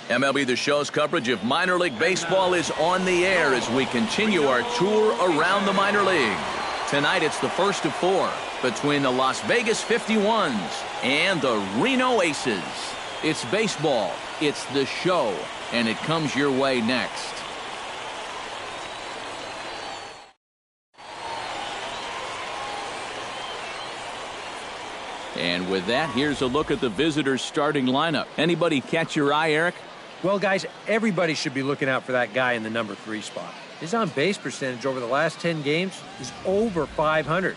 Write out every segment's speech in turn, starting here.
MLB The Show's coverage of minor league baseball is on the air as we continue our tour around the minor league. Tonight it's the first of 4 between the Las Vegas 51s and the Reno Aces. It's baseball, it's the show, and it comes your way next. And with that, here's a look at the visitors' starting lineup. Anybody catch your eye, Eric? Well, guys, everybody should be looking out for that guy in the number 3 spot. His on-base percentage over the last 10 games is over 500.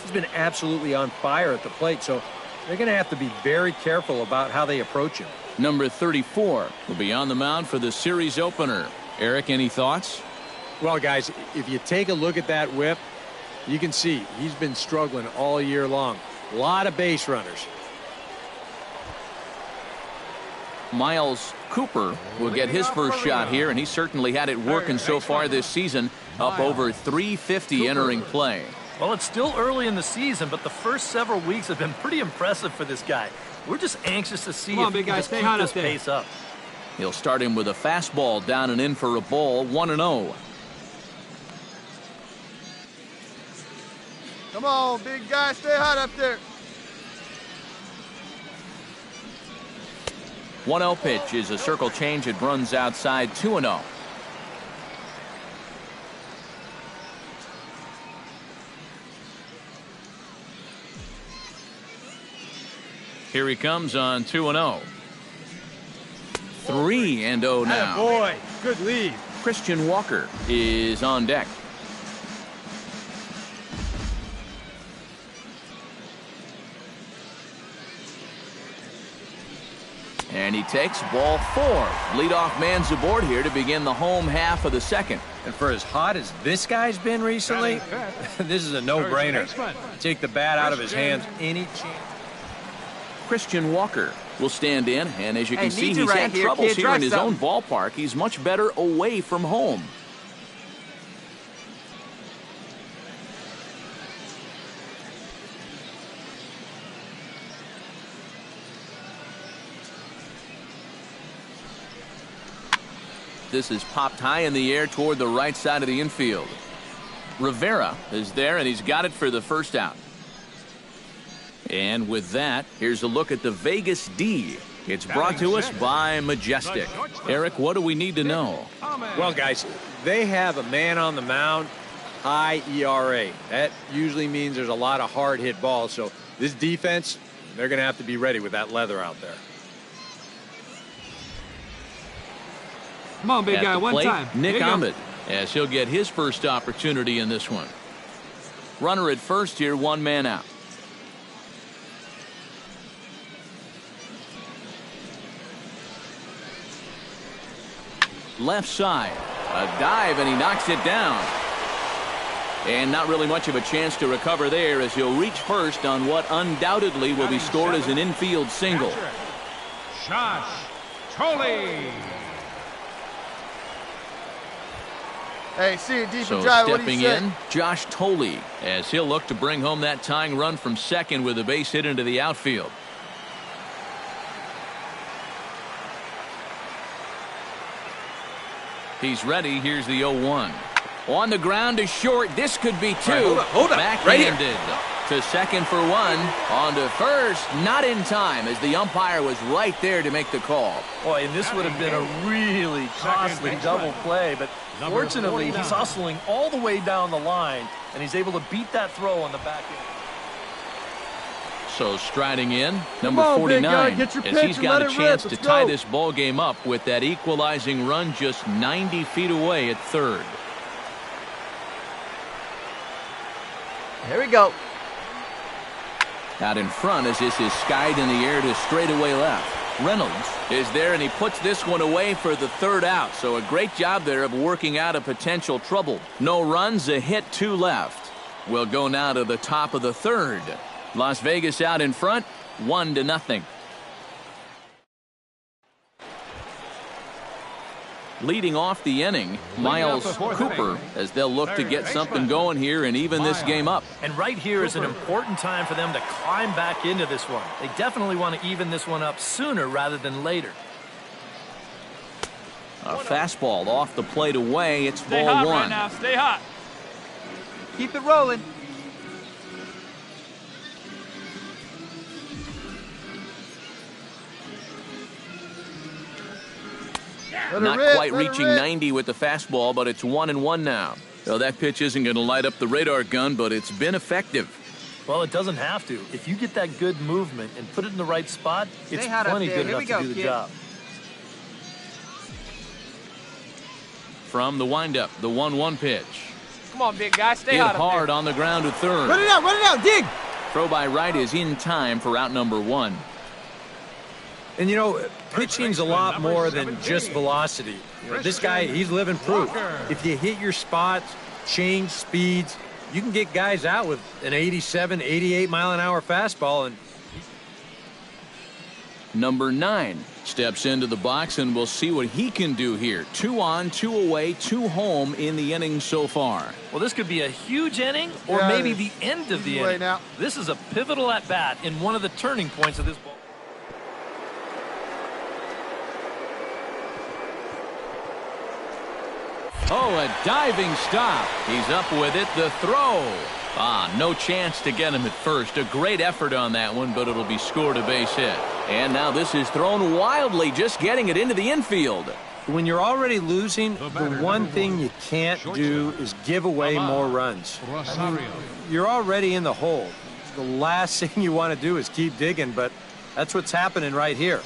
He's been absolutely on fire at the plate, so they're going to have to be very careful about how they approach him. Number 34 will be on the mound for the series opener. Eric, any thoughts? Well, guys, if you take a look at that whip, you can see he's been struggling all year long. A lot of base runners. Miles Cooper will get his first shot here, and he certainly had it working so far this season, up over 350 entering play. Well, it's still early in the season, but the first several weeks have been pretty impressive for this guy. We're just anxious to see if he can just keep this pace up. He'll start him with a fastball down and in for a ball, 1-0. Come on, big guy, stay hot up there. 1-0 pitch is a circle change. It runs outside, 2-0. Here he comes on 2-0. 3-0 now. Boy, good lead. Christian Walker is on deck. And he takes ball 4. Leadoff man's aboard here to begin the home half of the second. And for as hot as this guy's been recently, this is a no-brainer. Take the bat out of his hands any chance. Christian Walker will stand in, and as you can see, he's right had here, troubles kid. here Try in his something. own ballpark. He's much better away from home. This is popped high in the air toward the right side of the infield. Rivera is there, and he's got it for the first out. And with that, here's a look at the Vegas D. It's brought to us by Majestic. Eric, what do we need to know? Well, guys, they have a man on the mound, high ERA. That usually means there's a lot of hard-hit balls. So this defense, they're going to have to be ready with that leather out there. Come on, big guy, one time. Nick Ahmed, as he'll get his first opportunity in this one. Runner at first here, 1 man out. Left side, a dive, and he knocks it down. And not really much of a chance to recover there as he'll reach first on what undoubtedly will be scored as an infield single. Josh Tolley. Hey, see it deep So and dry. What do stepping you say? in, Josh Tolley, as he'll look to bring home that tying run from second with a base hit into the outfield. He's ready. Here's the 0-1. On the ground to short. This could be 2. Right, hold up. Backhanded to second for 1. On to first. Not in time as the umpire was right there to make the call. Boy, and this would have been a really costly double play, but fortunately, he's hustling all the way down the line, and he's able to beat that throw on the back end. So striding in, number on, big 49, guy, get your as pitch he's and got let a it chance rip. to Let's tie go. this ball game up with that equalizing run just 90 feet away at third. Here we go. Out in front as this is skied in the air to straightaway left. Reynolds is there, and he puts this one away for the third out. So a great job there of working out a potential trouble. No runs, a hit, 2 left. We'll go now to the top of the third. Las Vegas out in front, 1-0. Leading off the inning, Miles Cooper, as they'll look to get something going here and even this game up. And right here is an important time for them to climb back into this one. They definitely want to even this one up sooner rather than later. A fastball off the plate away. It's Stay ball hot one. right now. Stay hot. Keep it rolling. Not quite reaching 90 with the fastball, but it's 1-1 now. So that pitch isn't going to light up the radar gun, but it's been effective. Well, it doesn't have to. If you get that good movement and put it in the right spot, it's plenty good enough to do the job. From the windup, the 1-1 pitch. Come on, big guy. Stay Hit hot up hard there. on the ground to third. Run it out, dig! Throw by right is in time for out number 1. And, you know, pitching's a lot more than just velocity. You know, this guy, he's living proof. If you hit your spots, change speeds, you can get guys out with an 87, 88-mile-an-hour fastball. And Number 9 steps into the box, and we'll see what he can do here. 2 on, 2 away, 2 home in the inning so far. Well, this could be a huge inning or maybe the end of the inning. Now. This is a pivotal at-bat in one of the turning points of this ball. Oh, a diving stop. He's up with it. The throw. No chance to get him at first. A great effort on that one, but it'll be scored a base hit. And now this is thrown wildly, just getting it into the infield. when you're already losing, the one thing you can't do is give away more runs. You're already in the hole. The last thing you want to do is keep digging, but that's what's happening right here.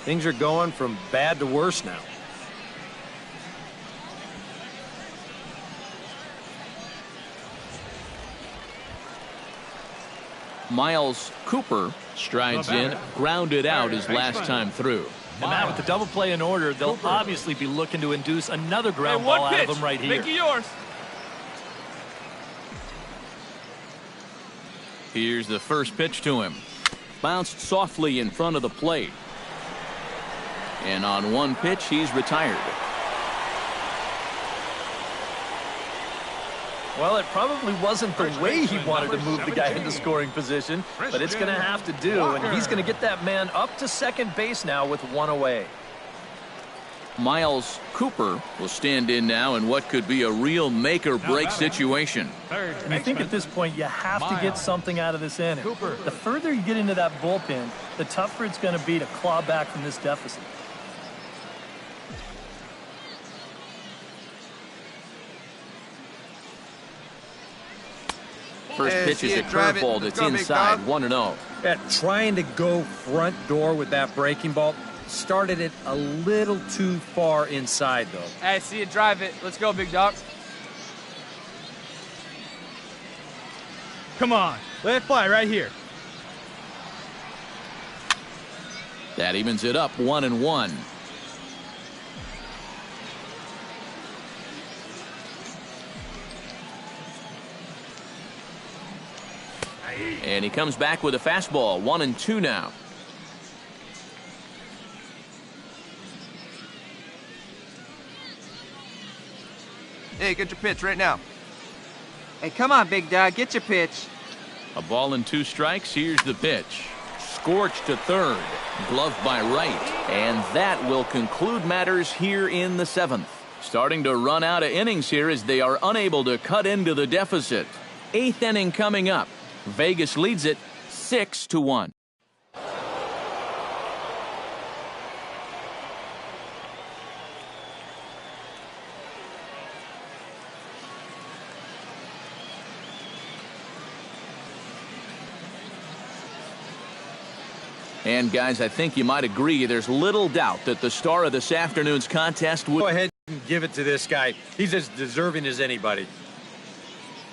Things are going from bad to worse now. Miles Cooper strides in, grounded out his last time through. And Matt, with the double play in order, they'll obviously be looking to induce another ground ball out of them right here. Make it yours. Here's the first pitch to him. Bounced softly in front of the plate. And on one pitch, he's retired. Well, it probably wasn't the way he wanted to move the guy into scoring position, but it's going to have to do, and he's going to get that man up to second base now with one away. Miles Cooper will stand in now in what could be a real make-or-break situation. And I think at this point you have to get something out of this inning. The further you get into that bullpen, the tougher it's going to be to claw back from this deficit. First pitch is a curveball that's inside, 1-0. Yeah, trying to go front door with that breaking ball. Started it a little too far inside, though. Hey, see you drive it. Let's go, big dog. Come on, let it fly right here. That evens it up, 1-1. And he comes back with a fastball, 1-2 now. Hey, get your pitch right now. Hey, come on, big dog, get your pitch. A ball and 2 strikes. Here's the pitch. Scorched to third. Gloved by right. And that will conclude matters here in the 7th. Starting to run out of innings here as they are unable to cut into the deficit. 8th inning coming up. Vegas leads it 6-1. And guys, I think you might agree there's little doubt that the star of this afternoon's contest would Go ahead and give it to this guy. He's as deserving as anybody.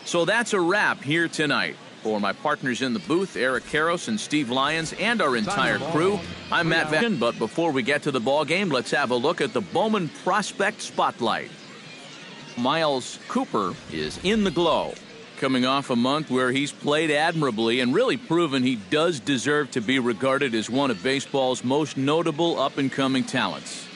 So that's a wrap here tonight. For my partners in the booth, Eric Karros and Steve Lyons, and our entire crew, I'm Matt Van. But before we get to the ball game, let's have a look at the Bowman Prospect Spotlight. Miles Cooper is in the glow, coming off a month where he's played admirably and really proven he does deserve to be regarded as one of baseball's most notable up-and-coming talents.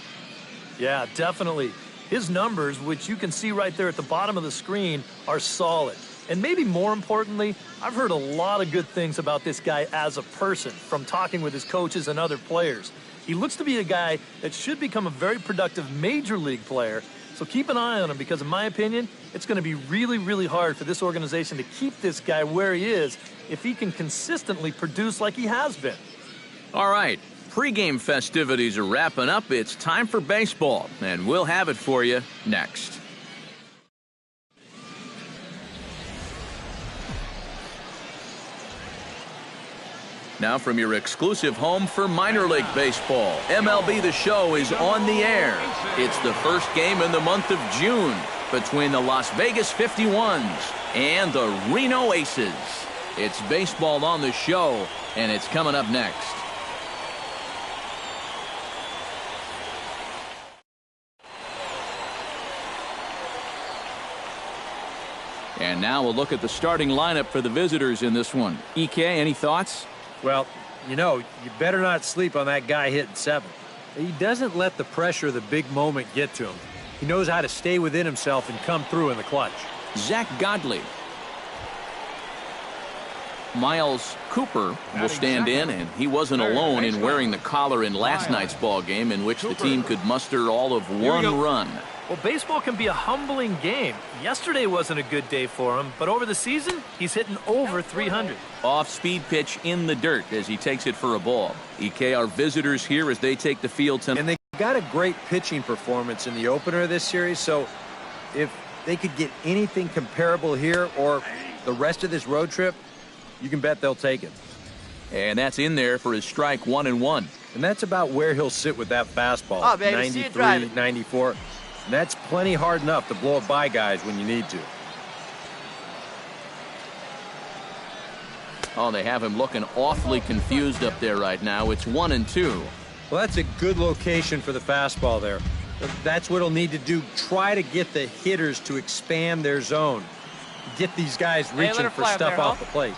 Yeah, definitely. His numbers, which you can see right there at the bottom of the screen, are solid. And maybe more importantly, I've heard a lot of good things about this guy as a person from talking with his coaches and other players. He looks to be a guy that should become a very productive major league player. So keep an eye on him because, in my opinion, it's going to be really, really hard for this organization to keep this guy where he is if he can consistently produce like he has been. All right, pregame festivities are wrapping up. It's time for baseball, and we'll have it for you next. Now from your exclusive home for minor league baseball, MLB The Show is on the air. It's the first game in the month of June between the Las Vegas 51s and the Reno Aces. It's baseball on the show, and it's coming up next. And now we'll look at the starting lineup for the visitors in this one. EK, any thoughts? Well, you know, you better not sleep on that guy hitting 7th. He doesn't let the pressure of the big moment get to him. He knows how to stay within himself and come through in the clutch. Zach Godley. Miles Cooper will stand in, and he wasn't alone in wearing the collar in last night's ball game, in which the team could muster all of one run. Well, baseball can be a humbling game. Yesterday wasn't a good day for him, but over the season, he's hitting over 300. Off-speed pitch in the dirt as he takes it for a ball. EK, our visitors here as they take the field tonight. And they got a great pitching performance in the opener of this series, so if they could get anything comparable here or the rest of this road trip, you can bet they'll take it. And that's in there for his strike 1-1. And that's about where he'll sit with that fastball. Oh, baby, see it driving. 93, 94. And that's plenty hard enough to blow it by guys when you need to. Oh, they have him looking awfully confused up there right now. It's 1-2. Well, that's a good location for the fastball there. That's what he'll need to do. Try to get the hitters to expand their zone. Get these guys reaching for stuff off the plate.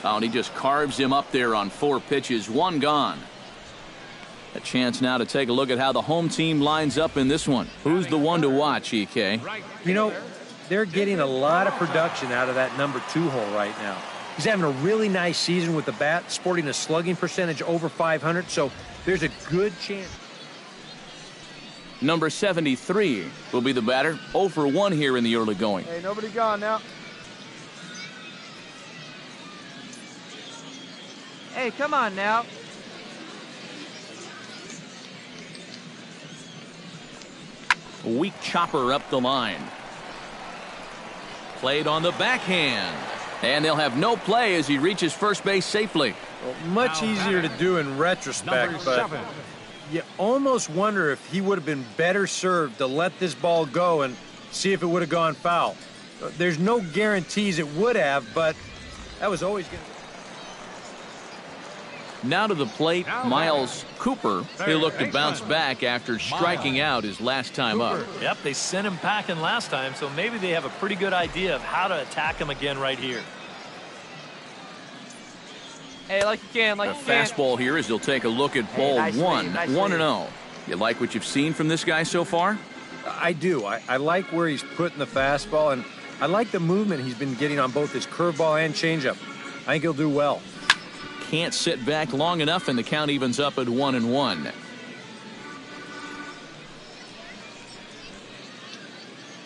Oh, and he just carves him up there on 4 pitches, 1 gone. A chance now to take a look at how the home team lines up in this one. Who's the one to watch, EK? You know, they're getting a lot of production out of that number 2 hole right now. He's having a really nice season with the bat, sporting a slugging percentage over 500, so there's a good chance. Number 73 will be the batter. 0 for 1 here in the early going. Hey, nobody gone now. Hey, come on now. A weak chopper up the line. Played on the backhand. And they'll have no play as he reaches first base safely. Well, much easier to do in retrospect, but you almost wonder if he would have been better served to let this ball go and see if it would have gone foul. There's no guarantees it would have, but that was always going to. Now to the plate, Miles Cooper. He'll look to bounce back after striking out his last time up. Yep, they sent him packing last time, so maybe they have a pretty good idea of how to attack him again right here. Hey, like you can, like A you can. fastball here as they'll take a look at ball nice one, lead, nice 1-0. You like what you've seen from this guy so far? I do. I like where he's putting the fastball, and I like the movement he's been getting on both his curveball and changeup. I think he'll do well. Can't sit back long enough, and the count evens up at 1-1.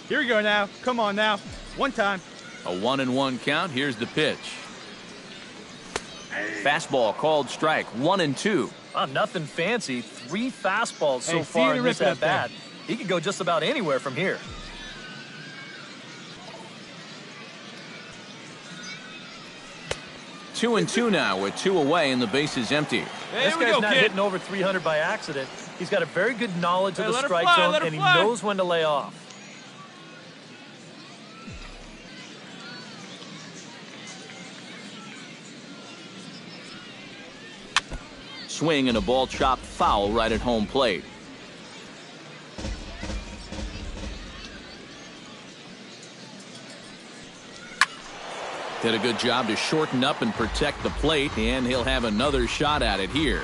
Here we go now. Come on now. One time. A 1-1 count. Here's the pitch. Fastball called strike. 1-2. Oh, nothing fancy. 3 fastballs so Hey, far see in the this rip at bat. He could go just about anywhere from here. Two and two now with 2 away and the base is empty. This guy's not hitting over 300 by accident. He's got a very good knowledge of the strike zone, and he knows when to lay off. Swing and a ball chopped foul right at home plate. Did a good job to shorten up and protect the plate, and he'll have another shot at it here.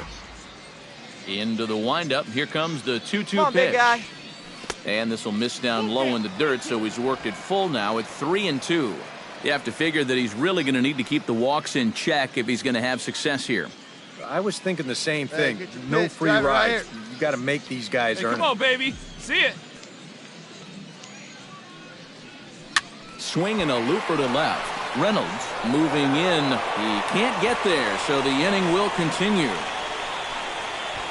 Into the windup. Here comes the 2-2 pitch. Big guy. And this will miss down low in the dirt, so he's worked it full now at 3-2. You have to figure that he's really going to need to keep the walks in check if he's going to have success here. I was thinking the same thing. get your No pitch, free drive it right rides. You got to make these guys Hey, earn come it. on, baby. See it. Swing and a looper to left. Reynolds moving in. He can't get there, so the inning will continue.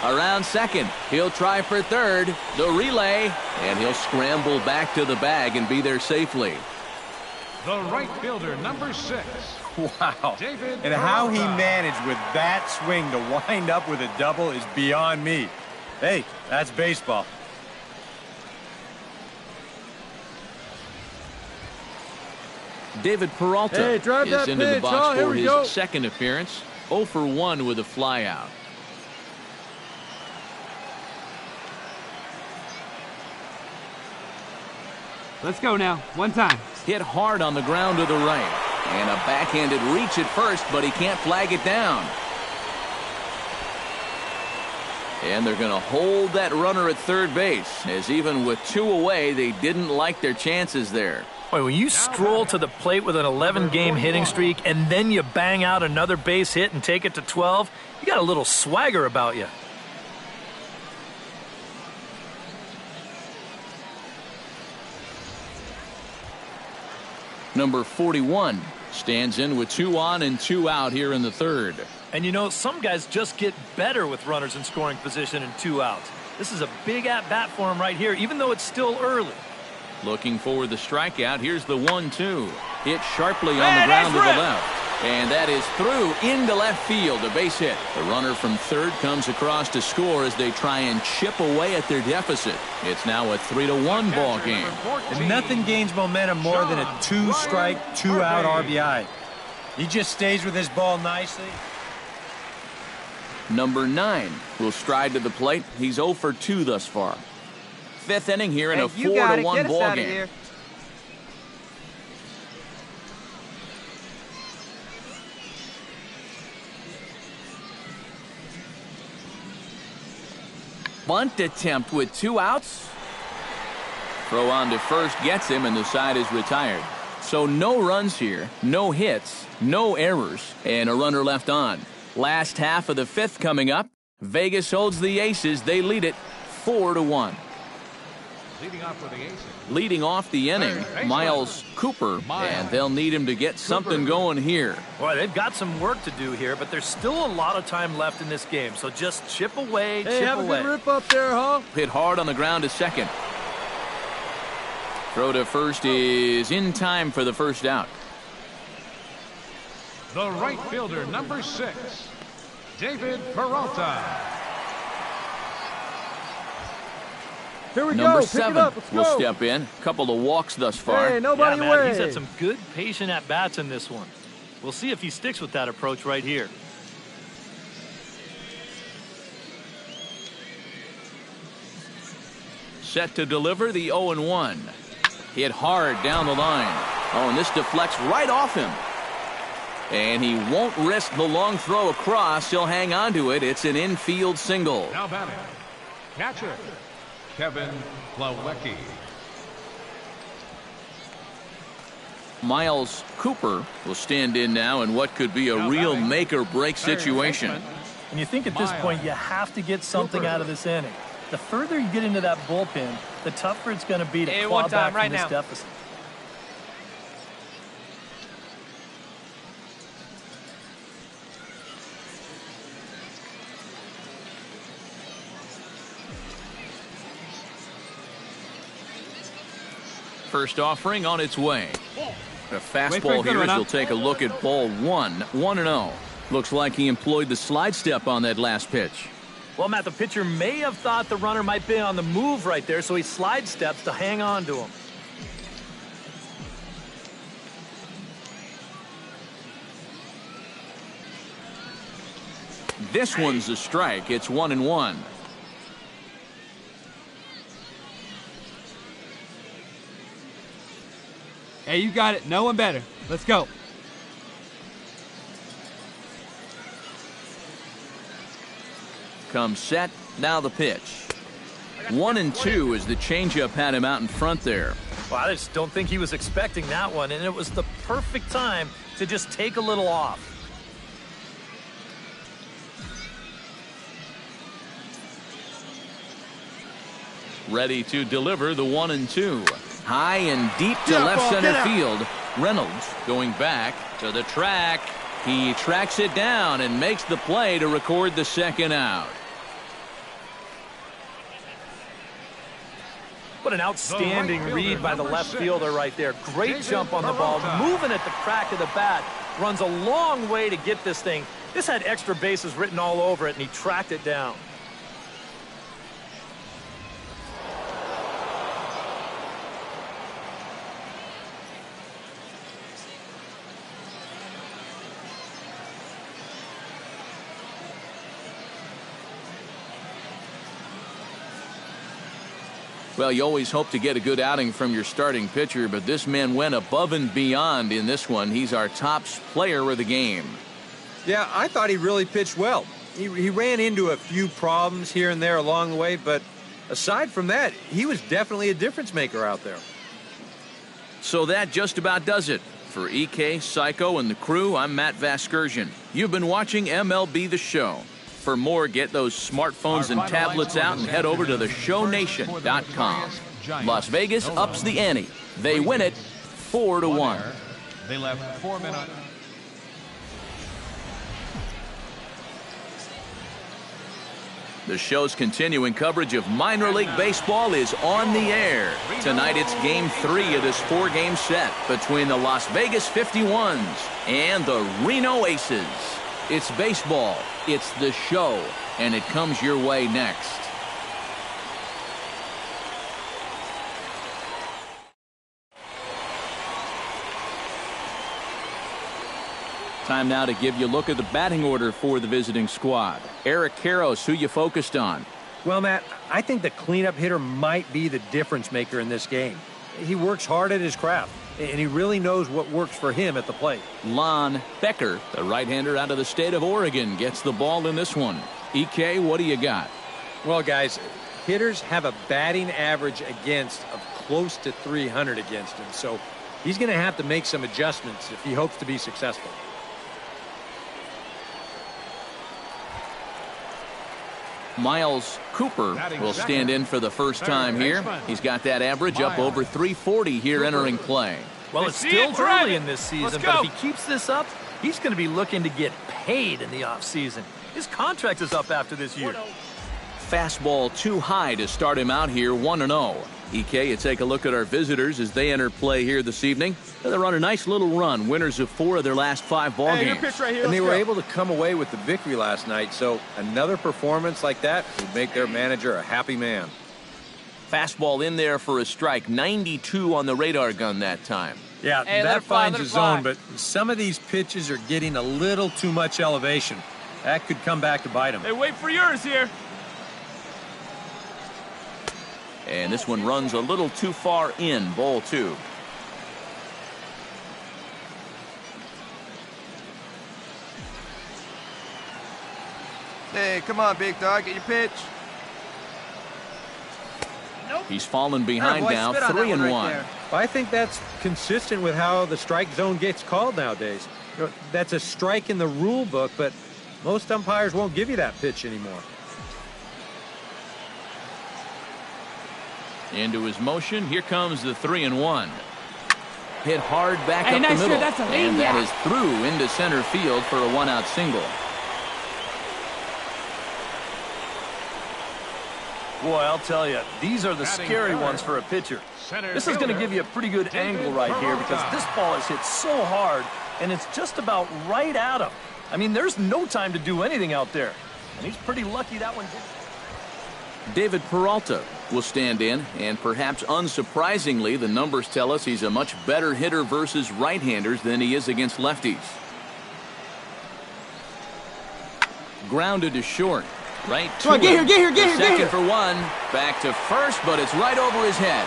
Around second, he'll try for third. The relay, and he'll scramble back to the bag and be there safely. The right fielder, number 6. Wow. David And how he Peralta. managed with that swing to wind up with a double is beyond me. Hey, that's baseball. David Peralta Hey, drive is that into the pitch, box huh? Here for we his go. second appearance. 0 for 1 with a flyout. Let's go now. One time. Hit hard on the ground to the right. And a backhanded reach at first, but he can't flag it down. And they're going to hold that runner at third base, as even with 2 away, they didn't like their chances there. Boy, when you stroll to the plate with an 11-game hitting streak and then you bang out another base hit and take it to 12, you got a little swagger about you. Number 41 stands in with 2 on and 2 out here in the third. And you know, some guys just get better with runners in scoring position and 2 outs. This is a big at-bat for him right here, even though it's still early. Looking for the strikeout. Here's the 1-2. Hit sharply on the ground to the left. And that is through into left field. A base hit. The runner from third comes across to score as they try and chip away at their deficit. It's now a 3-1 ball game. And nothing gains momentum more than a 2-strike, 2-out RBI. He just stays with his ball nicely. Number 9 will stride to the plate. He's 0 for 2 thus far. 5th inning here in a 4-1 ball game. Here. Bunt attempt with 2 outs. Throw on to first gets him, and the side is retired. So no runs here, no hits, no errors, and a runner left on. Last half of the 5th coming up. Vegas holds the Aces. They lead it 4-1. Leading off with the aces. Leading off the inning, Miles Cooper, and they'll need him to get something going here. Boy, they've got some work to do here, but there's still a lot of time left in this game. So just chip away, Hey, chip have a away. good rip up there, huh? Hit hard on the ground to second. Throw to first is in time for the first out. The right fielder, number 6. David Peralta. Here we Number go. Pick 7 it up. Let's will go. step in. Couple of walks thus far. Hey, nobody Yeah, man, away. he's had some good patient at-bats in this one. We'll see if he sticks with that approach right here. Set to deliver the 0-1. Hit hard down the line. Oh, and this deflects right off him. And he won't risk the long throw across. He'll hang on to it. It's an infield single. Now batting. Catcher, Kevin Plawecki. Miles Cooper will stand in now in what could be a real make-or-break situation. And you think at this point you have to get something out of this inning. The further you get into that bullpen, the tougher it's going to be to Hey, claw one back time, right from this now. deficit. First offering on its way. A Wait for fastball it, good here as run we'll up. take a look at ball 1. 1-0. Looks like he employed the slide step on that last pitch. Well, Matt, the pitcher may have thought the runner might be on the move right there, so he slide steps to hang on to him. This one's a strike. It's 1-1. Hey, you got it. No one better. Let's go. Comes set. Now the pitch. 1-2 as the changeup had him out in front there. Well, I just don't think he was expecting that one, and it was the perfect time to just take a little off. Ready to deliver the 1-2. High and deep to left center field. Reynolds going back to the track. He tracks it down and makes the play to record the second out. What an outstanding read by the left fielder right there. Great jump on the ball, moving at the crack of the bat. Runs a long way to get this thing. This had extra bases written all over it, and he tracked it down. Well, you always hope to get a good outing from your starting pitcher, but this man went above and beyond in this one. He's our top player of the game. Yeah, I thought he really pitched well. He ran into a few problems here and there along the way, but aside from that, he was definitely a difference maker out there. So that just about does it. For EK, Psycho, and the crew, I'm Matt Vasgersian. You've been watching MLB The Show. For more, get those smartphones and tablets out and head over to theshownation.com. Las Vegas ups the ante. They win it 4-1. They left 4 men on. The show's continuing coverage of minor league baseball is on the air. Tonight it's Game 3 of this 4-game set between the Las Vegas 51s and the Reno Aces. It's baseball, it's the show, and it comes your way next. Time now to give you a look at the batting order for the visiting squad. Eric Karros, who you focused on? Well, Matt, I think the cleanup hitter might be the difference maker in this game. He works hard at his craft, and he really knows what works for him at the plate. Lon Becker, the right-hander out of the state of Oregon, gets the ball in this one. EK, what do you got? Well, guys, hitters have a batting average against of close to 300 against him, so he's going to have to make some adjustments if he hopes to be successful. Miles Cooper will stand in for the first time here. He's got that average up over 340 here entering play. Well, it's still early in this season, but if he keeps this up, he's going to be looking to get paid in the offseason. His contract is up after this year. Fastball too high to start him out here 1-0. EK, you take a look at our visitors as they enter play here this evening. They're on a nice little run, winners of 4 of their last 5 ball games. Right here. And they were able to come away with the victory last night, so another performance like that would make their manager a happy man. Fastball in there for a strike, 92 on the radar gun that time. Yeah, Hey, let that it fly, finds let it a zone, fly. but some of these pitches are getting a little too much elevation. That could come back to bite him. Hey, wait for yours here. And this one runs a little too far in, ball 2. Hey, come on, big dog, get your pitch. He's fallen behind Boy, now, spit on that 3-1. right there. I think that's consistent with how the strike zone gets called nowadays. You know, that's a strike in the rule book, but most umpires won't give you that pitch anymore. Into his motion, here comes the 3-1. Hit hard back Hey, up nice the middle, shot, that's a and that maniac. is through into center field for a 1-out single. Boy, I'll tell you, these are the scary ones for a pitcher. This is going to give you a pretty good angle right here because this ball is hit so hard, and it's just about right at him. I mean, there's no time to do anything out there, and he's pretty lucky that one did. David Peralta will stand in, and perhaps unsurprisingly, the numbers tell us he's a much better hitter versus right-handers than he is against lefties. Grounded to short. Right to Get here, get here, get here, get second here. for 1. Back to first, but it's right over his head.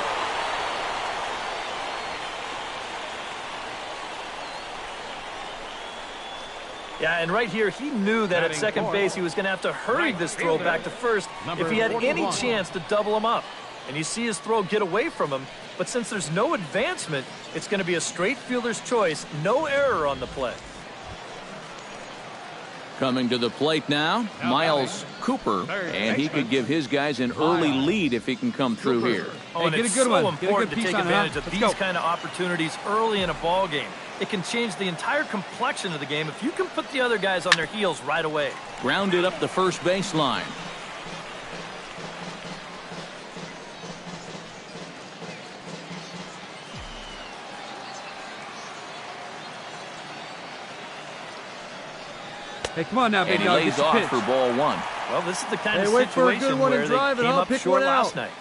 Yeah, and right here, he knew that at second base he was going to have to hurry this throw back to first if he had any chance to double him up. and you see his throw get away from him, but since there's no advancement, it's going to be a straight fielder's choice, no error on the play. Coming to the plate now, Miles Cooper, and he could give his guys an early lead if he can come through here. Oh, and Hey, get a it's good so one. Get a important good to piece take on it, huh? advantage of Let's these go. kind of opportunities early in a ball game. It can change the entire complexion of the game if you can put the other guys on their heels right away. Grounded up the first baseline. Hey, come on now, And big he dog. lays Get your off pitch. for ball one. Well, this is the kind Hey, of wait for a good situation one where and they drive it. came I'll up pick short one out. last night.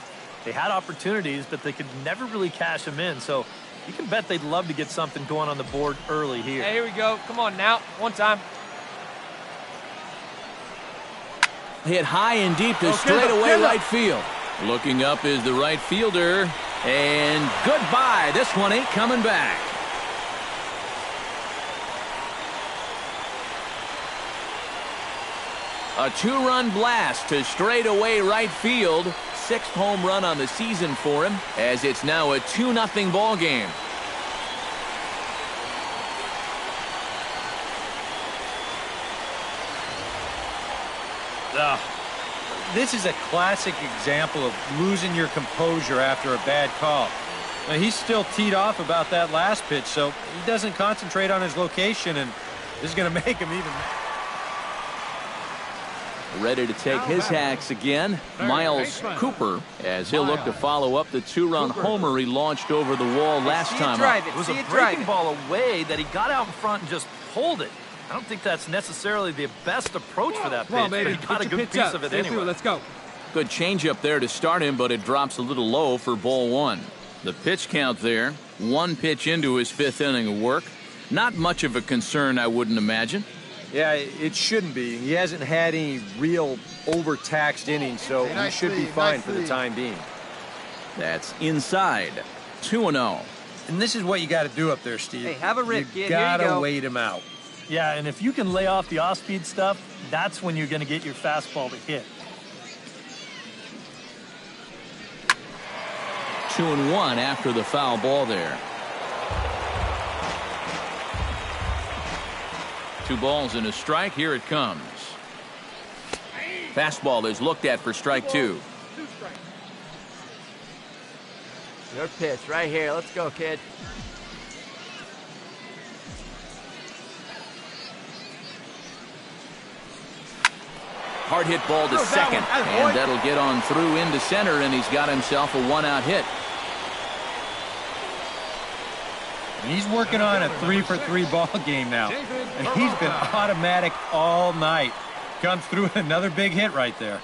They had opportunities, but they could never really cash them in. So you can bet they'd love to get something going on the board early here. Hey, here we go. Come on now. One time. Hit high and deep to straightaway right field. Looking up is the right fielder. And goodbye. This one ain't coming back. A two-run blast to straightaway right field. Sixth home run on the season for him, as it's now a 2-0 ball game. This is a classic example of losing your composure after a bad call. Now, he's still teed off about that last pitch, so he doesn't concentrate on his location, and this is going to make him even mad. Ready to take his hacks again, Miles Cooper, as he'll look to follow up the two-run homer he launched over the wall last time up. It was a breaking ball away that he got out in front and just pulled it. I don't think that's necessarily the best approach for that pitch, Come on, baby. but he got a Get your good pitch piece up. of it Stay through. anyway. Let's go. Good changeup there to start him, but it drops a little low for ball one. The pitch count there, one pitch into his fifth inning of work. Not much of a concern, I wouldn't imagine. Yeah, it shouldn't be. He hasn't had any real overtaxed innings, so he should be fine for the time being. That's inside. 2-0. And this is what you got to do up there, Steve. Hey, have a rip, kid. You Here got you to go. wait him out. Yeah, and if you can lay off the off-speed stuff, that's when you're going to get your fastball to hit. 2-1 after the foul ball there. 2 balls and a strike. Here it comes. Fastball is looked at for strike 2. Your pitch right here. Let's go, kid. Hard hit ball to second, and that'll get on through into center, and he's got himself a 1-out hit. And he's working on a 3-for-3 ball game now, and he's been automatic all night. Comes through with another big hit right there.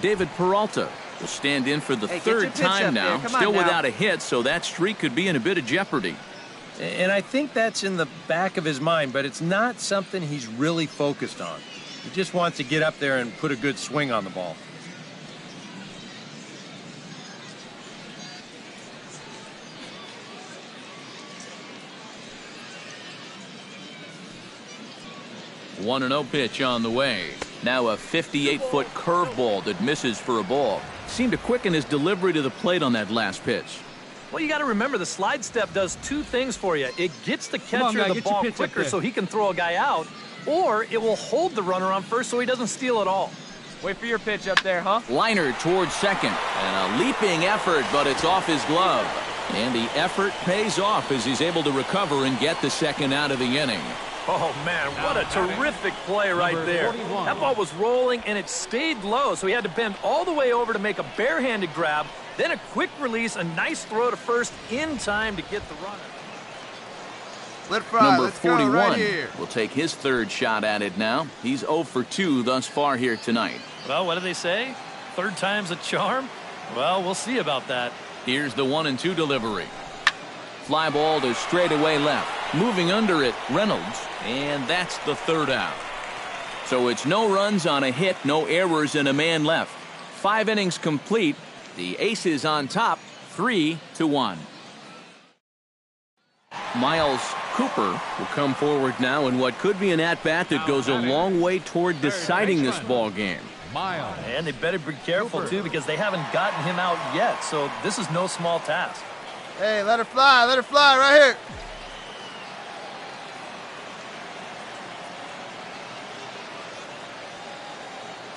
David Peralta will stand in for the Hey, get your third pitch up time there. now, Come on still now. without a hit, so that streak could be in a bit of jeopardy. And I think that's in the back of his mind, but it's not something he's really focused on. He just wants to get up there and put a good swing on the ball. One 1-0 pitch on the way. Now a 58-foot curveball that misses for a ball. Seemed to quicken his delivery to the plate on that last pitch. Well, you got to remember the slide step does two things for you. It gets the Come on, catcher guy, the get your ball pitch up quicker there. so he can throw a guy out, or it will hold the runner on first so he doesn't steal it all. Wait for your pitch up there, huh? Liner towards second, and a leaping effort, but it's off his glove. And the effort pays off as he's able to recover and get the second out of the inning. Oh, man, what a terrific play right there. That ball was rolling, and it stayed low, so he had to bend all the way over to make a barehanded grab, then a quick release, a nice throw to first in time to get the runner. Let fly. Number Let's go 41 right here. will take his third shot at it now. He's 0 for 2 thus far here tonight. Well, what do they say? Third time's a charm? Well, we'll see about that. Here's the 1-2 delivery. Fly ball to straightaway left. Moving under it, Reynolds. And that's the third out. So it's no runs on a hit, no errors, and a man left. 5 innings complete. The Aces on top, 3-1. Miles Cooper will come forward now in what could be an at-bat that goes a long way toward deciding this ball game. Miles. And they better be careful, too, because they haven't gotten him out yet, so this is no small task. Hey, let her fly right here.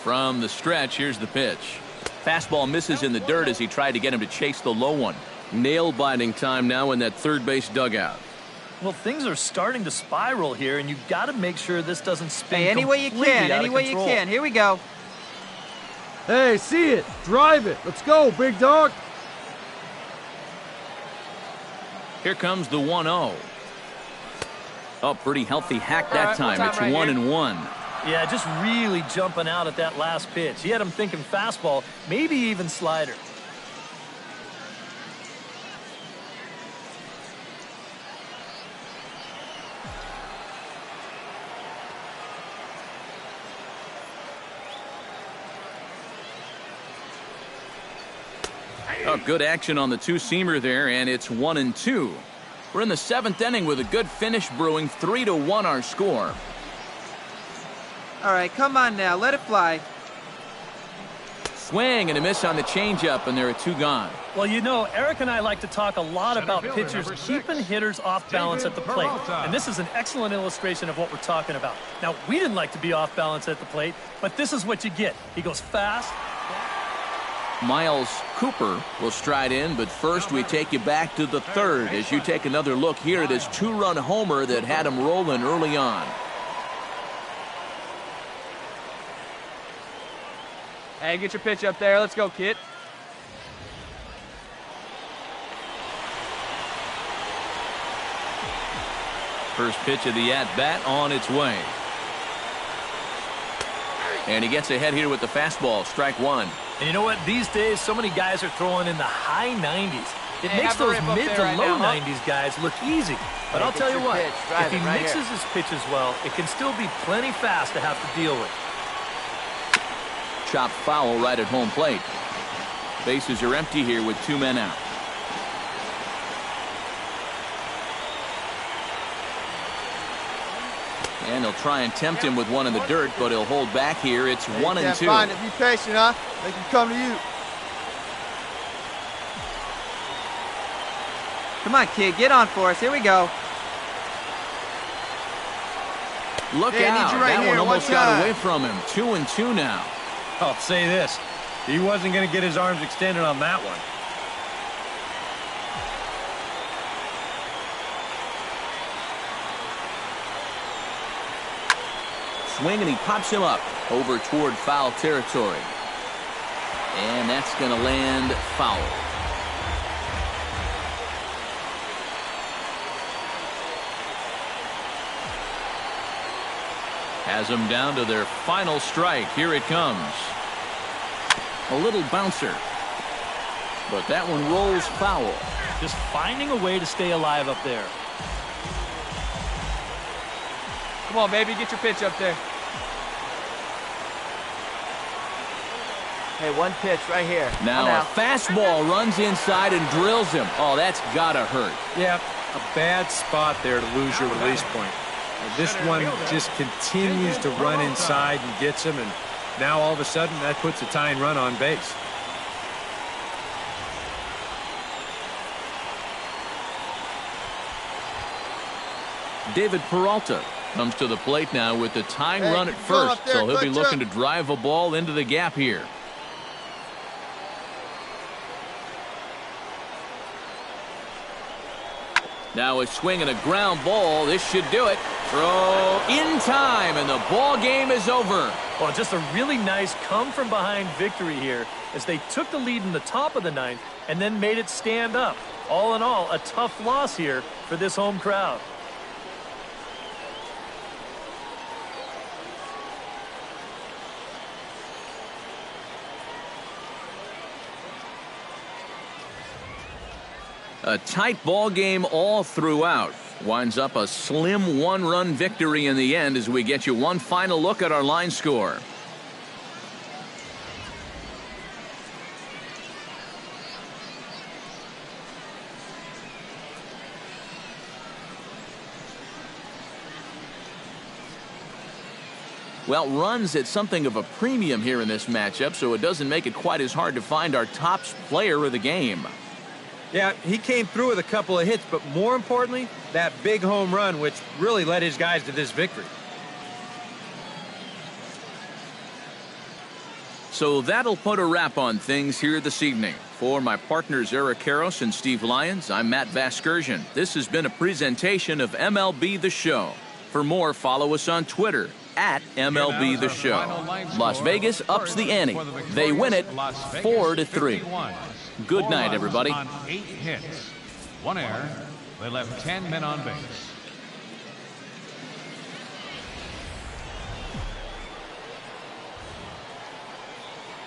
From the stretch, here's the pitch. Fastball misses in the dirt as he tried to get him to chase the low one. Nail-biting time now in that third base dugout. Well, things are starting to spiral here, and you've got to make sure this doesn't spin Hey, any way you can, any way you can. Here we go. Hey, see it. Drive it. Let's go, big dog. Here comes the 1-0. Oh, pretty healthy hack that right, time. one It's time right 1-1. Yeah, just really jumping out at that last pitch. He had him thinking fastball, maybe even slider. Oh, good action on the two-seamer there, and it's 1-2. We're in the 7th inning with a good finish brewing. 3-1 our score. All right, come on now. Let it fly. Swing and a miss on the changeup, and there are 2 gone. Well, you know, Eric and I like to talk a lot about pitchers keeping hitters off balance at the plate. And this is an excellent illustration of what we're talking about. Now, we didn't like to be off balance at the plate, but this is what you get. He goes fast. Miles Cooper will stride in, but first we take you back to the 3rd as you take another look here at his 2-run homer that had him rolling early on. Hey, get your pitch up there. Let's go, kid. First pitch of the at-bat on its way. And he gets ahead here with the fastball, strike 1. And you know what? These days, so many guys are throwing in the high 90s. It Hey, makes have a those rip up mid there to right low now, huh? 90s guys look easy. But I'll tell you what, if he mixes his pitches well, it can still be plenty fast to have to deal with. Chopped foul right at home plate. Bases are empty here with 2 men out. And they'll try and tempt him with one in the dirt, but he'll hold back here. It's 1-2. Find it. Be patient, huh? They can come to you. Come on, kid. Get on for us. Here we go. Look Hey, I out. need you right That here. one almost One got time. away from him. 2-2 now. I'll say this. He wasn't going to get his arms extended on that one. Swing, and he pops him up over toward foul territory. And that's going to land foul. Has them down to their final strike. Here it comes. A little bouncer. But that one rolls foul. Just finding a way to stay alive up there. Come on, baby. Get your pitch up there. Hey, one pitch right here. Now a fastball runs inside and drills him. Oh, that's gotta hurt. Yeah, a bad spot there to lose your release point. And this one just continues to run inside and gets him, and now all of a sudden that puts a tying run on base. David Peralta comes to the plate now with the tying run at keep going first, up there, so he'll be clutch looking up. to drive a ball into the gap here. Now a swing and a ground ball. This should do it. Throw in time, and the ball game is over. Well, just a really nice come-from-behind victory here as they took the lead in the top of the 9th and then made it stand up. All in all, a tough loss here for this home crowd. A tight ball game all throughout. Winds up a slim 1-run victory in the end as we get you one final look at our line score. Well, runs at something of a premium here in this matchup, so it doesn't make it quite as hard to find our top player of the game. Yeah, he came through with a couple of hits, but more importantly, that big home run, which really led his guys to this victory. So that'll put a wrap on things here this evening. For my partners Eric Karros and Steve Lyons, I'm Matt Vasgersian. This has been a presentation of MLB The Show. For more, follow us on Twitter at MLB The Show. Las Vegas ups the ante. They win it 4-3. Good night, everybody. On 8 hits, 1 error. They left 10 men on base.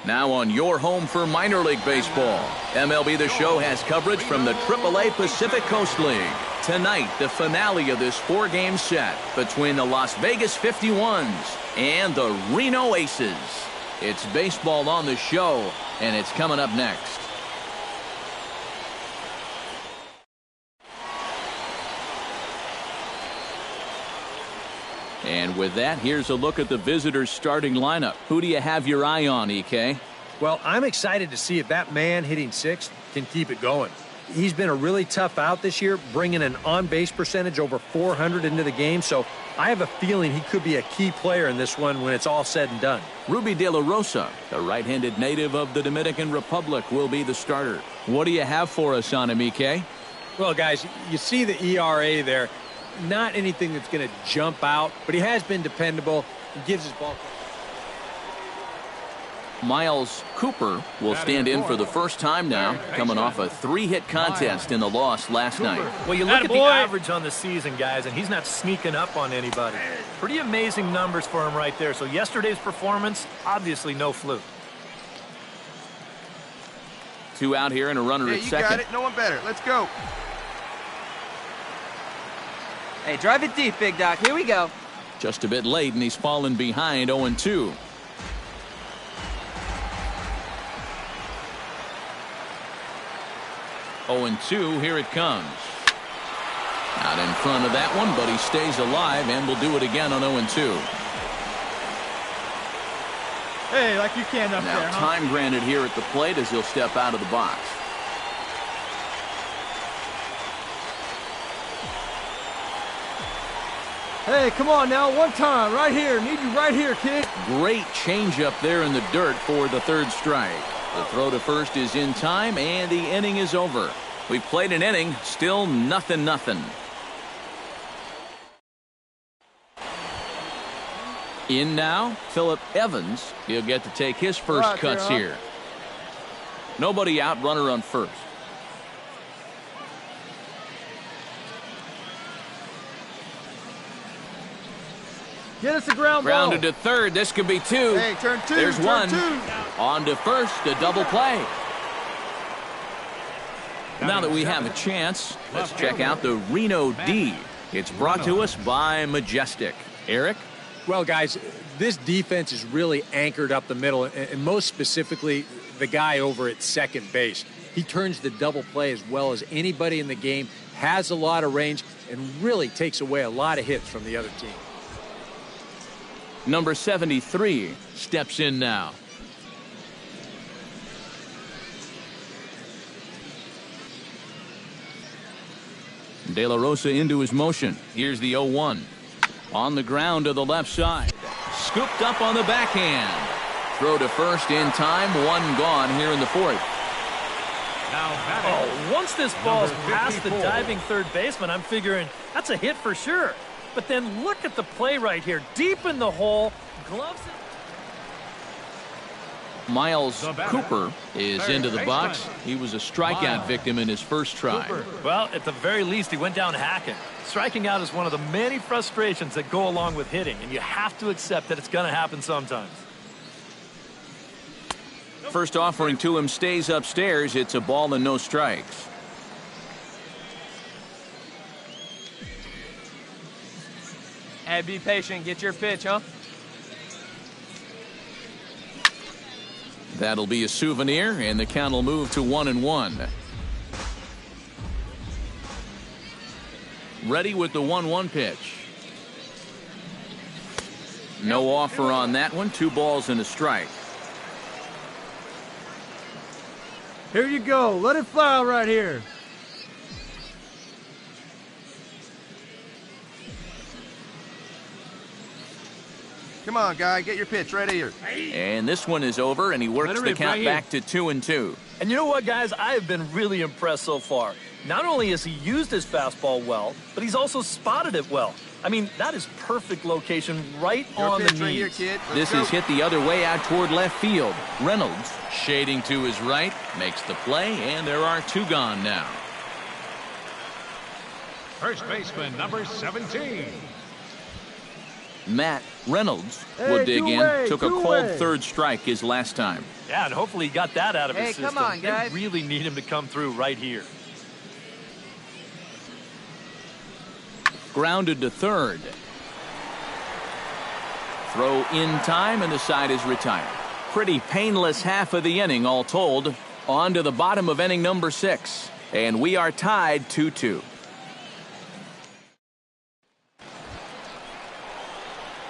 Now on your home for minor league baseball, MLB The Show has coverage from the AAA Pacific Coast League. Tonight, the finale of this 4-game set between the Las Vegas 51s and the Reno Aces. It's baseball on the show, and it's coming up next. And with that, here's a look at the visitors' starting lineup. Who do you have your eye on, EK? Well, I'm excited to see if that man hitting 6th can keep it going. He's been a really tough out this year, bringing an on-base percentage over 400 into the game, so I have a feeling he could be a key player in this one when it's all said and done. Ruby De La Rosa, the right-handed native of the Dominican Republic, will be the starter. What do you have for us on him, EK? Well, guys, you see the ERA there. Not anything that's going to jump out, but he has been dependable. He gives his ball. Miles Cooper will stand in for the first time now, coming off a 3-hit contest in the loss last night. Well, you look at the average on the season, guys, and he's not sneaking up on anybody. Pretty amazing numbers for him right there. So yesterday's performance, obviously no fluke. 2 out here and a runner at you second. got it. No one better. Let's go. Hey, drive it deep, Big Doc. Here we go. Just a bit late, and he's fallen behind 0-2. Here it comes. Out in front of that one, but he stays alive and will do it again on 0-2. Hey, like you can up Now there, huh? time granted here at the plate as he'll step out of the box. Hey, come on now, one time, right here. Need you right here, kid. Great changeup there in the dirt for the 3rd strike. The throw to first is in time, and the inning is over. We've played an inning, still 0-0. In now, Phillip Evans. He'll get to take his first cuts here. Nobody out, runner on first. Get us a ground ball. Grounded to third. This could be 2. Hey, turn 2. There's turn 1. 2. On to first, a double play. Now that we have a chance, let's check out the Reno D. It's brought to us by Majestic. Eric? Well, guys, this defense is really anchored up the middle, and most specifically, the guy over at second base. He turns the double play as well as anybody in the game, has a lot of range, and really takes away a lot of hits from the other team. Number 73 steps in now. De La Rosa into his motion. Here's the 0-1. On the ground to the left side. Scooped up on the backhand. Throw to first in time. 1 gone here in the 4th. Oh, once this ball's past the diving third baseman, I'm figuring that's a hit for sure. But then look at the play right here. Deep in the hole. Gloves it. Miles Cooper is into the box. He was a strikeout victim in his first try. Well, at the very least, he went down hacking. Striking out is one of the many frustrations that go along with hitting, and you have to accept that it's going to happen sometimes. First offering to him stays upstairs. It's a ball and no strikes. Hey, be patient. Get your pitch, huh? That'll be a souvenir, and the count will move to 1-1. Ready with the 1-1 pitch. No offer on that one. 2 balls and a strike. Here you go. Let it fly right here. Come on, guy. Get your pitch right here. And this one is over, and he works the count back to 2-2. And you know what, guys? I have been really impressed so far. Not only has he used his fastball well, but he's also spotted it well. I mean, that is perfect location right on the knees. Right here, kid. This is hit the other way out toward left field. Reynolds, shading to his right, makes the play, and there are 2 gone now. First baseman, number 17. Matt Reynolds will dig in. Took a cold third strike his last time. Yeah, and hopefully he got that out of his system. Come on, guys. They really need him to come through right here. Grounded to third. Throw in time, and the side is retired. Pretty painless half of the inning, all told. On to the bottom of inning number 6. And we are tied 2-2.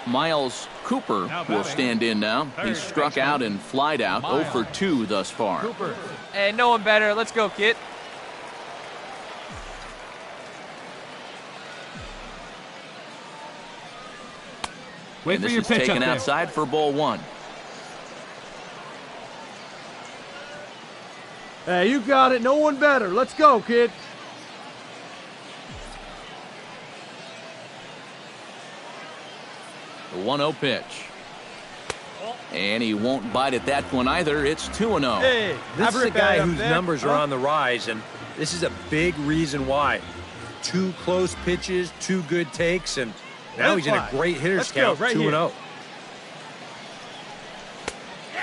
Miles Cooper will stand in now. He's struck out and flied out. 0 for 2 thus far. Hey, no one better. Let's go, kid. Wait for your pitch taken outside for ball 1. Hey, you got it. No one better. Let's go, kid. The 1-0 pitch. And he won't bite at that one either. It's 2-0. Hey, this is a guy whose numbers are on the rise, and this is a big reason why. 2 close pitches, 2 good takes, and now he's in a great hitter's count, 2-0.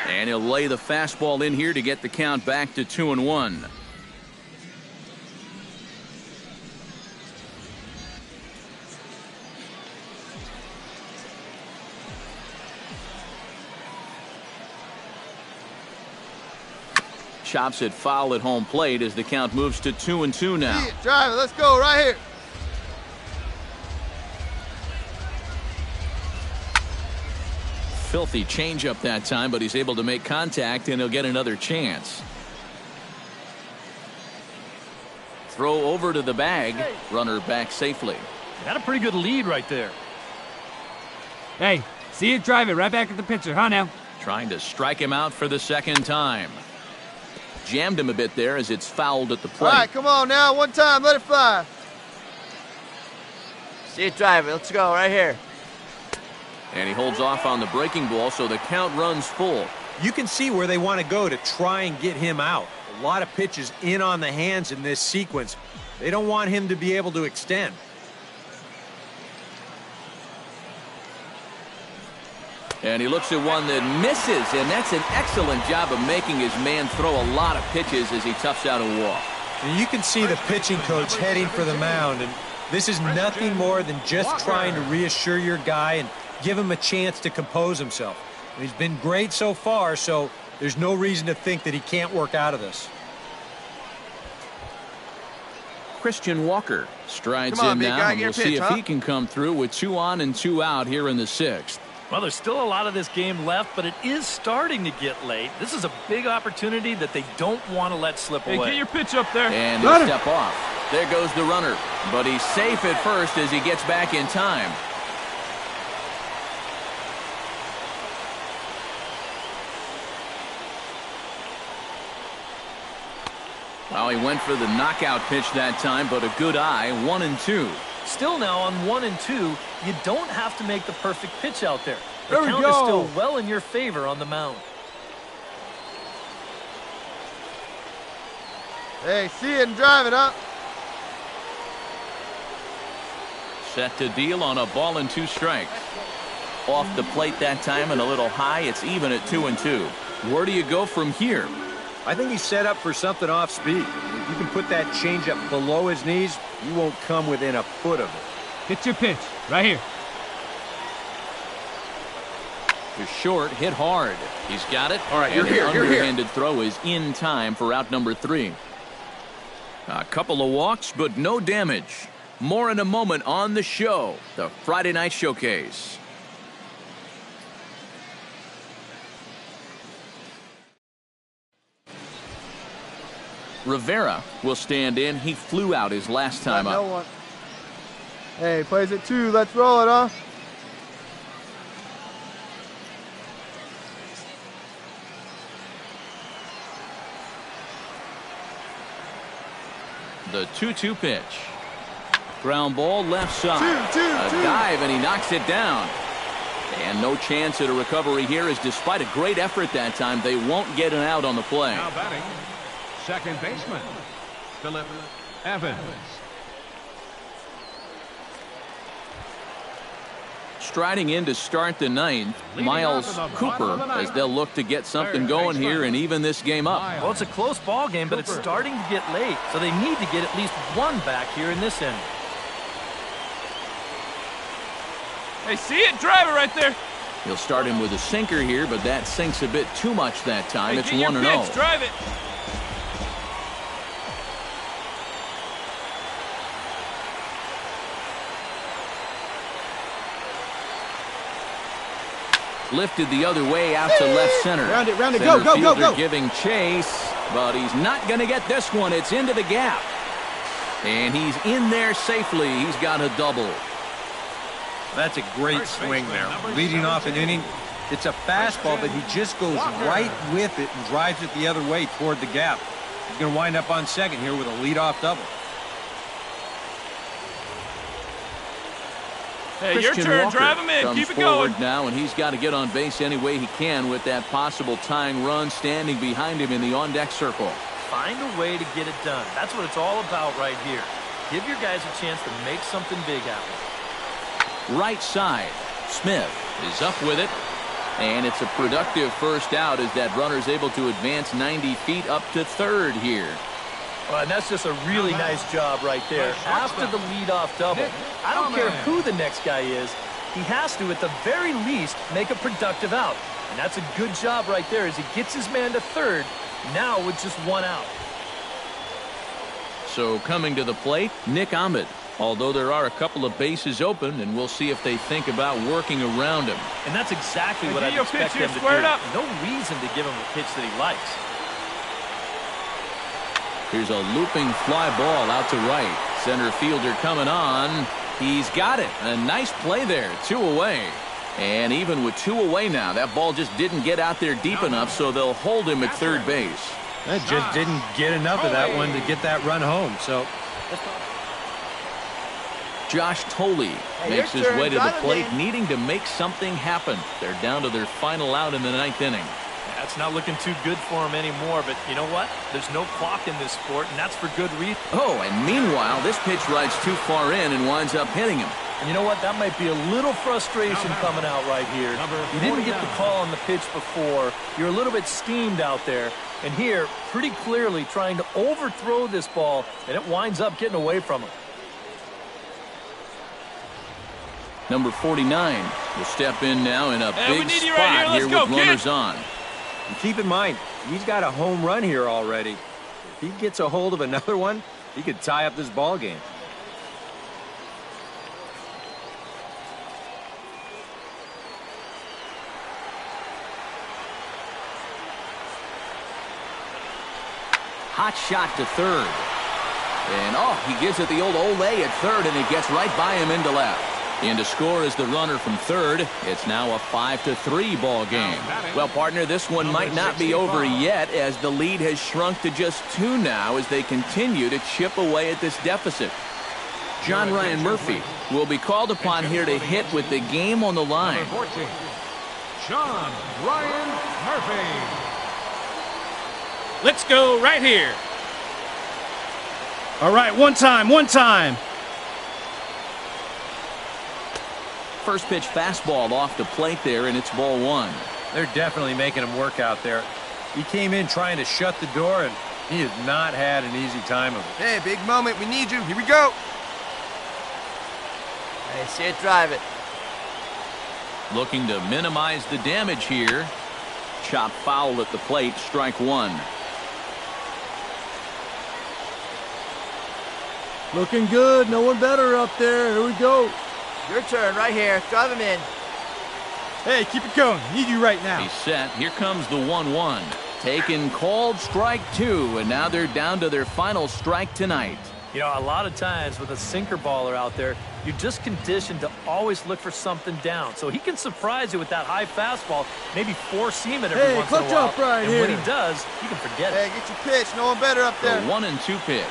And he'll lay the fastball in here to get the count back to 2-1. Chops it foul at home plate as the count moves to 2-2 now. Drive it. Let's go right here. Filthy changeup that time, but he's able to make contact, and he'll get another chance. Throw over to the bag. Runner back safely. Got a pretty good lead right there. Hey, see it, drive it right back at the pitcher, huh now? Trying to strike him out for the second time. Jammed him a bit there as it's fouled at the plate. All right, come on now. One time. Let it fly. See it, drive it. Let's go right here. And he holds off on the breaking ball, so the count runs full. You can see where they want to go to try and get him out. A lot of pitches in on the hands in this sequence. They don't want him to be able to extend. And he looks at one that misses, and that's an excellent job of making his man throw a lot of pitches as he toughs out a walk. And you can see the pitching coach heading for the mound, and this is nothing more than just trying to reassure your guy and give him a chance to compose himself. And he's been great so far, so there's no reason to think that he can't work out of this. Christian Walker strides Come on, in big now, guy, and get we'll your see pitch, if huh? he can come through with 2 on and 2 out here in the 6th. Well, there's still a lot of this game left, but it is starting to get late. This is a big opportunity that they don't want to let slip away. Get your pitch up there. And he'll step off. There goes the runner. But he's safe at first as he gets back in time. Well, he went for the knockout pitch that time, but a good eye, 1-2. Still now on 1 and 2, you don't have to make the perfect pitch out there. The There we count is go. still well in your favor on the mound. Hey, see it and drive it up. Set to deal on a ball and 2 strikes. Off the plate that time and a little high. It's even at 2-2. Where do you go from here? I think he's set up for something off speed. If you can put that changeup below his knees, you won't come within a foot of it. Get your pitch, right here. To short, hit hard. He's got it. All right, you're and here, an you're here. underhanded throw is in time for out number 3. A couple of walks, but no damage. More in a moment on the show, the Friday Night Showcase. Rivera will stand in. He flew out his last time No up. one. Hey, plays it 2. Let's roll it, huh? The 2-2 pitch. Ground ball left side. A 2. dive, and he knocks it down. And no chance at a recovery here, as despite a great effort that time, they won't get an out on the play. Now batting, second baseman, Philip Evans. Striding in to start the ninth, Miles Cooper, as they'll look to get something going here and even this game up. Well, it's a close ball game, but it's starting to get late, so they need to get at least one back here in this inning. Hey, see it? Drive it right there. He'll start him with a sinker here, but that sinks a bit too much that time. Hey, It's get your 1-0. pitch. Drive it. Lifted the other way out to left center. Round it, Center go, go, go, fielder go. giving chase, but he's not going to get this one. It's into the gap. And he's in there safely. He's got a double. That's a great swing there. Leading off an inning, it's a fastball, but he just goes right with it and drives it the other way toward the gap. He's going to wind up on second here with a leadoff double. Hey, your Christian turn. Walker Drive him in. comes Keep it forward going. now, and he's got to get on base any way he can with that possible tying run standing behind him in the on-deck circle. Find a way to get it done. That's what it's all about right here. Give your guys a chance to make something big happen. Right side, Smith is up with it, and it's a productive first out as that runner's able to advance 90 feet up to third here. Well, and that's just a really nice job right there. After the leadoff double, I don't care who the next guy is, he has to, at the very least, make a productive out. And that's a good job right there as he gets his man to third, now with just one out. So coming to the plate, Nick Ahmed. Although there are a couple of bases open, and we'll see if they think about working around him. And that's exactly what Hey, I your expect pitch them here, to squared do. up. No reason to give him a pitch that he likes. Here's a looping fly ball out to right. Center fielder coming on. He's got it. A nice play there. 2 away. And even with 2 away now, that ball just didn't get out there deep enough, so they'll hold him at third base. That just didn't get enough of that one to get that run home. So Josh Tolley makes his your way turn. to the Drive it plate, in. needing to make something happen. They're down to their final out in the 9th inning. That's not looking too good for him anymore, but you know what? There's no clock in this sport, and that's for good reason. Oh, and meanwhile, this pitch rides too far in and winds up hitting him. And you know what? That might be a little frustration coming out right here. You didn't get the call on the pitch before. You're a little bit steamed out there. And here, pretty clearly trying to overthrow this ball, and it winds up getting away from him. Number 49 will step in now in a Hey, we big need you spot right here. Let's here go, with kid. runners on. and keep in mind, he's got a home run here already. If he gets a hold of another one, he could tie up this ball game. Hot shot to third. And, oh, he gives it the old Olay at third, and it gets right by him into left. In to score is the runner from third. It's now a 5-3 ball game. Well, partner, this one might not be over yet, as the lead has shrunk to just 2 now as they continue to chip away at this deficit. John Ryan Murphy will be called upon here to hit with the game on the line. Number 14, John Ryan Murphy. Let's go right here. All right, one time. First pitch fastball off the plate there, and it's ball 1. They're definitely making him work out there. He came in trying to shut the door, and he has not had an easy time of it. Hey, big moment. We need you. Here we go. Hey, see it, drive it. Looking to minimize the damage here. Chop foul at the plate, strike 1. Looking good. No one better up there. Here we go. Your turn, right here. Drive him in. Hey, keep it going. Need you right now. He's set. Here comes the 1-1. Taken called strike 2, and now they're down to their final strike tonight. You know, a lot of times with a sinker baller out there, you're just conditioned to always look for something down. So he can surprise you with that high fastball, maybe four-seam it every once in a while. Up right and here. when he does, you can forget it. Hey, get your pitch. No one better up there. The 1-2 pitch.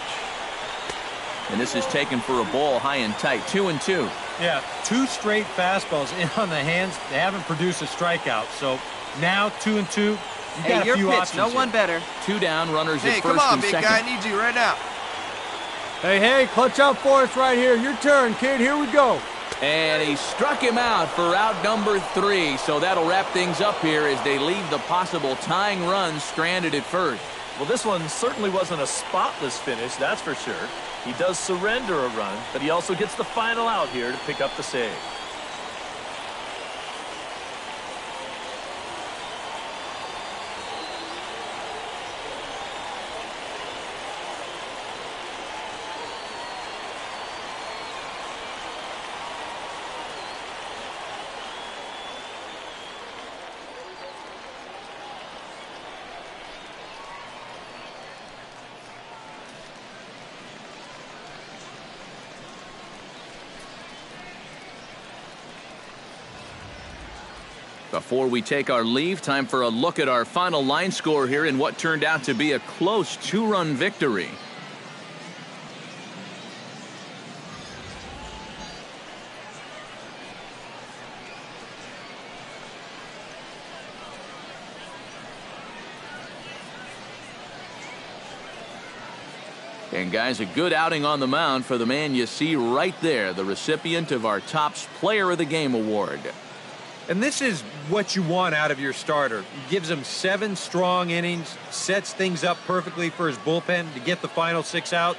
And this is taken for a ball high and tight, 2-2. Yeah, 2 straight fastballs in on the hands. They haven't produced a strikeout. So now 2-2. You got Hey, your a few pitch. options No here. one better. 2 down, runners Hey, at come first on, and big second. guy. I need you right now. Hey, clutch out for us right here. Your turn, kid. Here we go. And he struck him out for out number 3. So that'll wrap things up here as they leave the possible tying run stranded at first. Well, this one certainly wasn't a spotless finish, that's for sure. He does surrender a run, but he also gets the final out here to pick up the save. Before we take our leave, time for a look at our final line score here in what turned out to be a close 2-run victory. And guys, a good outing on the mound for the man you see right there, the recipient of our Topps Player of the Game award. And this is what you want out of your starter. He gives him 7 strong innings, sets things up perfectly for his bullpen to get the final 6 out.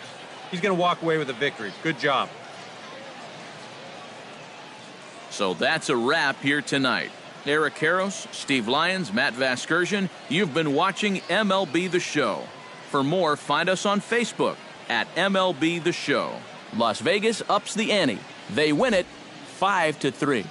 He's going to walk away with a victory. Good job. So that's a wrap here tonight. Eric Karros, Steve Lyons, Matt Vasgersian, you've been watching MLB The Show. For more, find us on Facebook at MLB The Show. Las Vegas ups the ante. They win it 5-3.